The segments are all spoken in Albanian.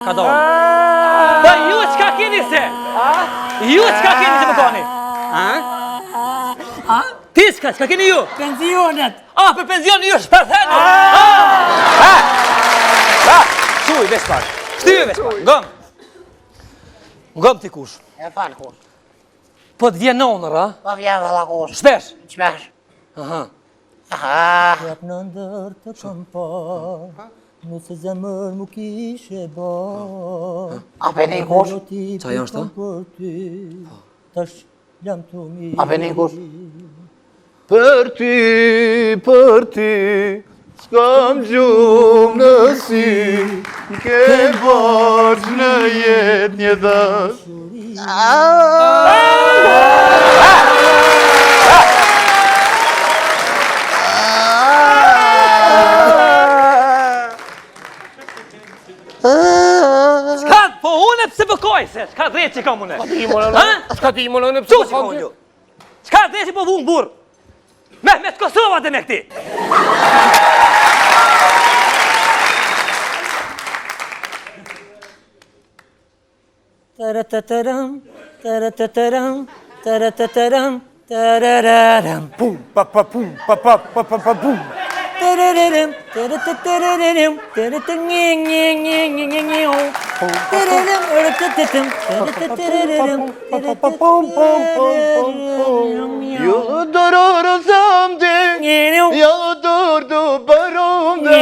Ka dalë. Po ju çka keni se? Ju çka keni se më koni? Ti çka keni ju? Pensionet. Për pension ju është për thënë. Shuj, veç pak. Shtyve veç pak. Ngëm ti kush? E falë kush. Po të vjen nonër, a? Po vjen valla kush. Shpesh? Shpesh. Jap në ndër të kam pa, nëse zemër mu kishe ba. A peni kush? Qa janë shta? Tash jam të mi. A peni kush? Për ty, s'kam gjumë në sy, ke borç në jetë një dash. S'ka, po unë pse bëkoj se, s'ka drejt që kam unë. S'ka ti më në Qo që kam unë? S'ka drejt që po vunë burë. Mehmet Kosova dhe me këti. Taratataram, taratataram, taratataram, tarararam. Pum, pa pa pum, pa pa pa pa pa pum. Tarararam, taratataram, taratataram, Jo dororo samdi, jo dordo baromda,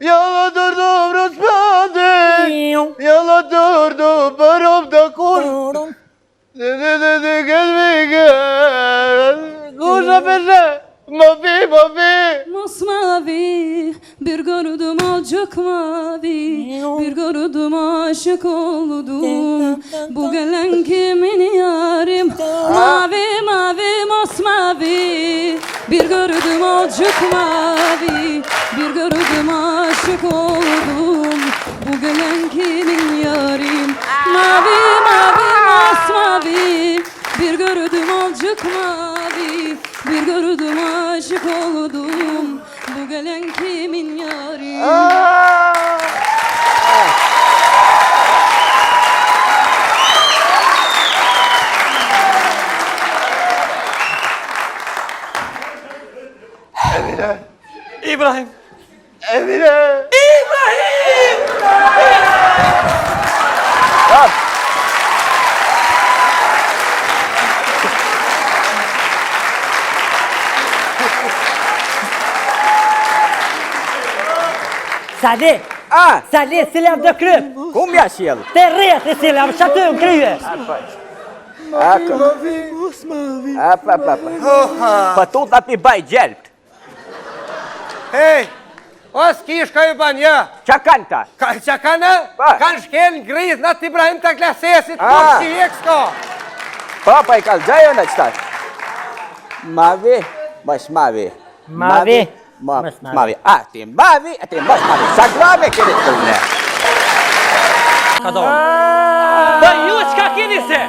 jo dordo vrosmande, jo dordo baromda kur. De gelmege, kusha peshe, mavi. Masmavi, bir gördüm acık mavi, bir gördüm aşık oldum. Bu gelen kimin yarim? Mavi, masmavi, bir gördüm acık mavi, bir gördüm aşık oldum. Bu gelen kimin yarim? Mavi, masmavi, bir gördüm acık mavi, bir gördüm aşık oldum. Bu gelen kimin yari? Emine, İbrahim. Emine. İbrahim! Sali, Sali, silam të kryp. Ku mja sjell? Te rreth e silam, që aty më kryje. Pa tu të api baj gjelpt. Hej, o s'kish ka ju banja? Qa kanë ta? Qa kanë? Kanë shkel në grizë në të Ibrahim të klasesit, po si hek s'ka. Pa i kalë gjajo në qëtash. Mavi, mas mavi. Mavi, mas mavi. Ati mas mavi. Sa grave keni të këllë. Ka dalë. Po ju çka keni se?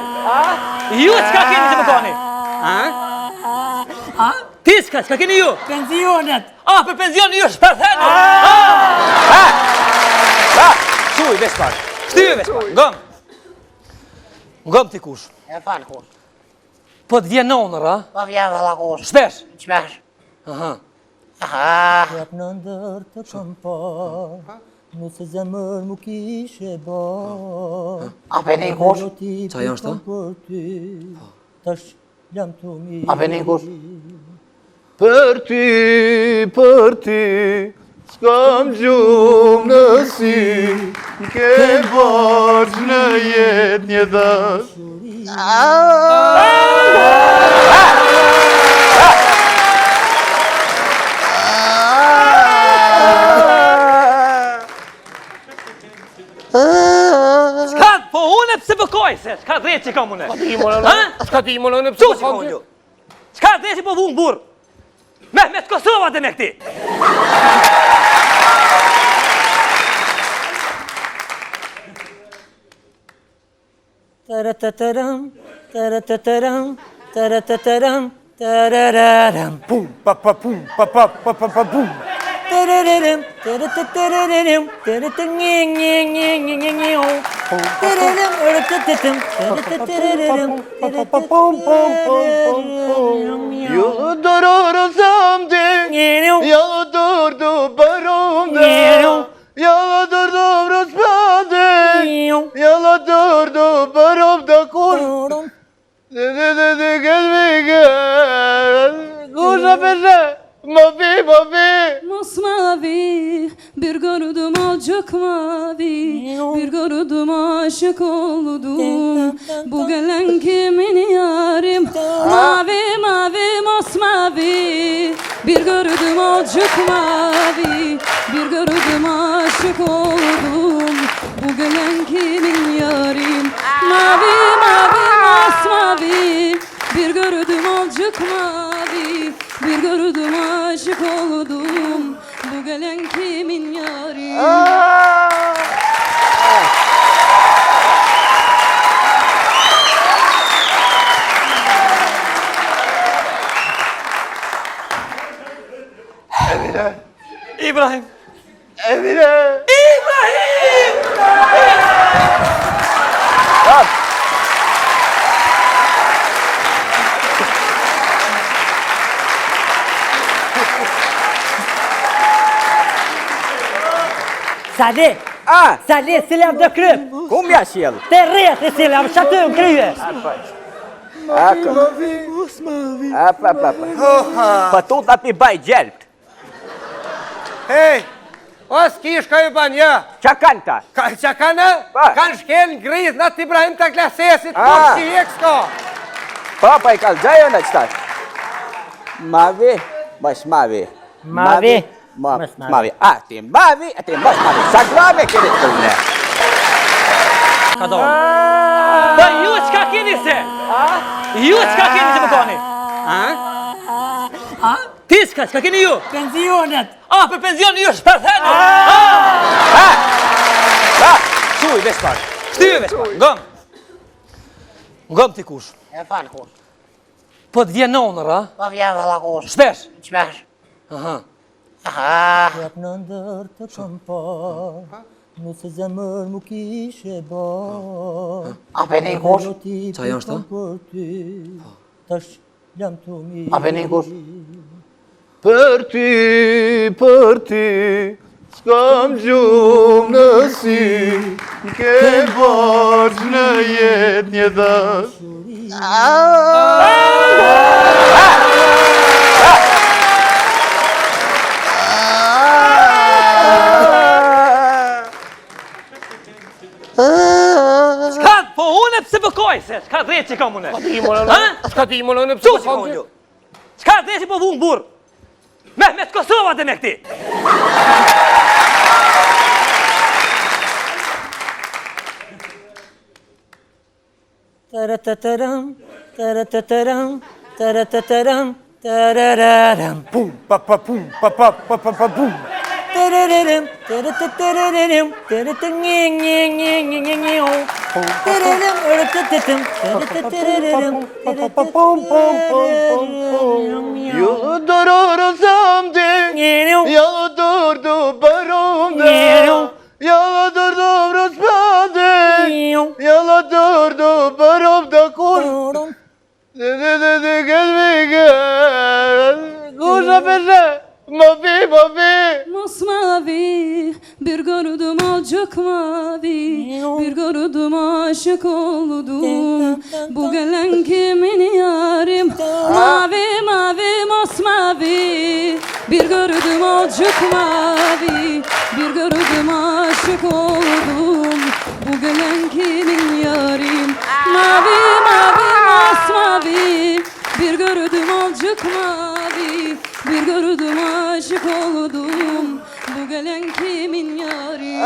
Ju çka keni se më koni? Ti çka keni ju? Pensionet. Për pension ju është për thënë. Shuj, veç pak. Shtyve veç pak. Ngëm ti kush? E falë kush. Po të vjen nonër, a? Po vjen valla kush. Shpesh? Shpesh. Jap në ndër të kam pa, nëse zemër mu kishe ba. A peni kush? Qa janë shta? Tash jam të mi. A peni kush? Për ty, s'kam gjumë në sy, ke borç në jetë një dash. S'ka, po unë pse bëkoj se, s'ka drejt që kam unë. S'ka ti më në Qo që kam unë? S'ka drejt që po vunë burë. Mehmet Kosova dhe me këti. Taratataram, taratataram, taratataram, tarararam. Pum, pa pa pum, pa pa pa pa pa pum. Tererem, tererem, tererem, Yolu durursam de, yolu durdu barumda. Yolu durdu rüzgâde, yolu durdu barumda kuş. De gelme gel, kuşa peşe, mavi. Masmavi bir gördüm alacak mavi, bir gördüm aşık oldum. Bu gelen kimin yarim? Mavi masmavi bir gördüm alacak mavi, bir gördüm aşık oldum. Bu gelen kimin yarim? Mavi masmavi bir gördüm alacak mavi, bir gördüm aşık oldum. Bu gelen kimin yari? Emine, İbrahim. Emine. Salih, Salih, selam të kryp. Ku mja sjell? Te rreth selam, shatë në kryje. Patuta pi baj gjelpt. Hej, os kish ka ju ban, ja. Qa kanë ta? Qa kanë? Pa. Kanë shkel në grizë në të Ibrahim të klasesit, po që hek s'ka. Papa i kalxajo në qëtar. Mavi, bash mavi. Mavi. Mavi. Ati mavi, bash mavi. Sa grave keni të këllë. Ka dorë. Po ju çka keni se? Ju çka keni se më koni? Ti çka keni ju? Pensionet. Për penzion ju shpër theni. Shuj, vesh pak. Shtyve vesh pak. Ngëm ti kush. E falë kush. Po të vjen nonër, a? Po vjen valla kush. Shpesh. Qmesh. Aha. Jap në ndër të kam par, nëse zemër mu kishe bar. A peni kush? Qa janë shta? Tash jam të mi. A peni kush? Për ty, s'kam gjumë në sy, ke borç në jetë një dash. S'ka, po unë pse bëkoj se, s'ka drejt që kam unë. S'ka ti më në Qo që kam unë? S'ka drejt që po vunë burë. Me të Kosova dhe me këti. Taratataram, taratataram, taratataram, tarararam. Pum, pa, pum. Tererem, tererem, tererem, Yolu durursam de, yolu durdu barumda. Yolu durdu rüzgâde, yolu durdu barumda kuş. De gelme gel, kuşa peşe, mavi. Masmavi bir gördüm alacak mavi, bir gördüm aşık oldum. Bu gelen kimin yarim? Mavi masmavi bir gördüm alacak mavi, bir gördüm aşık oldum. Bu gelen kimin yarim? Mavi masmavi bir gördüm alacak mavi, bir gördüm aşık oldum. Bu gelen kimin yari?